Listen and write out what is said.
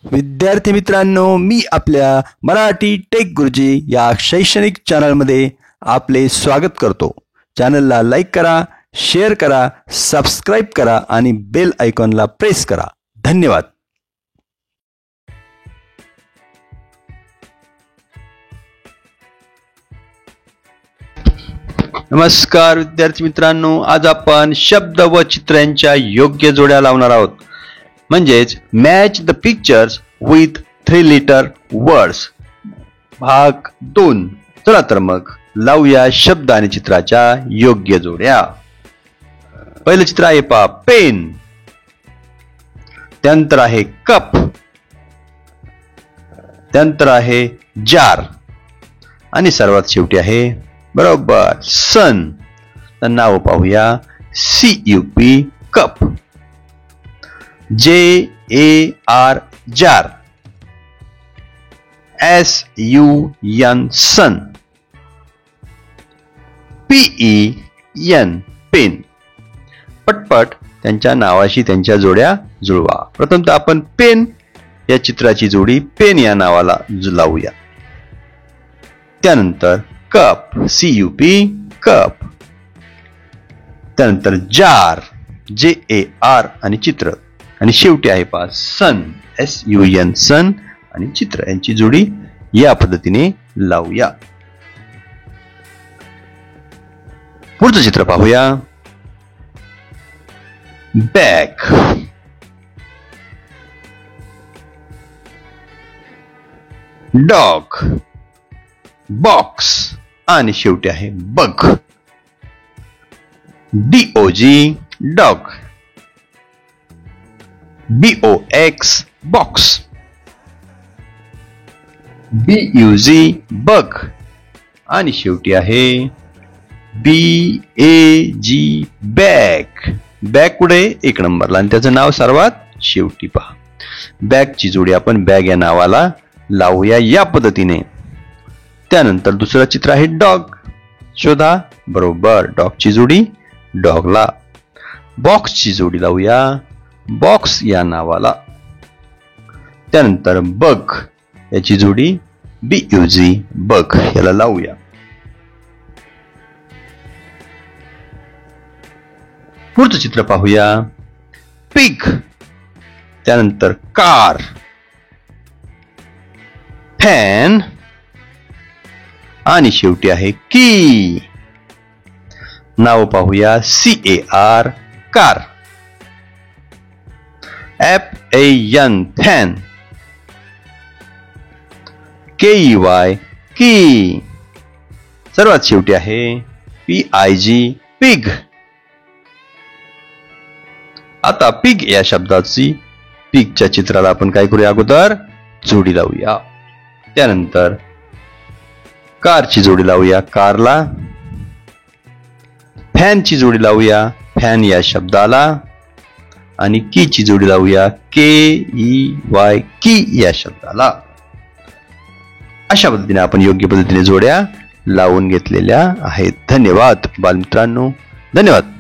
विद्यार्थी मित्रांनो, मी आपल्या मराठी टेक गुरुजी या शैक्षणिक चॅनलमध्ये आपले स्वागत करतो. चॅनलला लाईक करा, शेअर करा, सबस्क्राईब करा आणि बेल आयकॉनला प्रेस करा. धन्यवाद. नमस्कार विद्यार्थी मित्रांनो, आज आपण शब्द व चित्रांच्या योग्य जोड्या लावणार आहोत. म्हणजेच match the pictures with 3 letter words भाग 2. चला तर मग लावूया शब्द आणि चित्राच्या योग्य जोड्या. पहिलं चित्र आहे पहा पेन, त्यानंतर आहे कप, त्यानंतर आहे जार आणि सर्वात शेवटी आहे बरोबर सन. तर नाव पाहूया. CUP कप, JAR जार, SUN सन, PEN पेन. पटपट त्यांच्या नावाशी त्यांच्या जोड्या जुळवा. प्रथमतः आपण पेन या चित्राची जोडी पेन या नावाला लावूया. त्यानंतर कप CUP कप, त्यानंतर जार JAR आणि चित्र, आणि शेवटी आहे पहा सन SUN सन आणि चित्र यांची जोडी या पद्धतीने लावूया. पुढचं चित्र पाहूया. बॅग, डॉग, बॉक्स आणि शेवटी आहे बग. DOG dog, BOX box, BUG बग आणि शेवटी आहे BAG बॅग. बॅग पुढे 1 नंबरला आणि त्याचं नाव सर्वात शेवटी पहा. बॅगची जोडी आपण बॅग या नावाला लावूया या पद्धतीने. त्यानंतर दुसरं चित्र आहे डॉग. शोधा बरोबर डॉगची जोडी डॉगला. बॉक्सची जोडी लावूया बॉक्स या नावाला. त्यानंतर बग याची जोडी BUG बग याला लावूया. पुढचं चित्र पाहूया. पिग, त्यानंतर कार, फॅन आणि शेवटी आहे की. नाव पाहूया. CAR car, FAN fan, KEY की. सर्वात शेवटी आहे PIG पिग. आता पिग या शब्दाची पिगच्या चित्राला आपण काय करूया, अगोदर जोडी लावूया. त्यानंतर कारची जोडी लावूया कारला. फॅनची जोडी लावूया फॅन या शब्दाला आणि कीची जोडी लावूया KEY की या शब्दाला. अशा पद्धतीने आपण योग्य पद्धतीने जोड्या लावून घेतलेल्या आहेत. धन्यवाद बालमित्रांनो, धन्यवाद.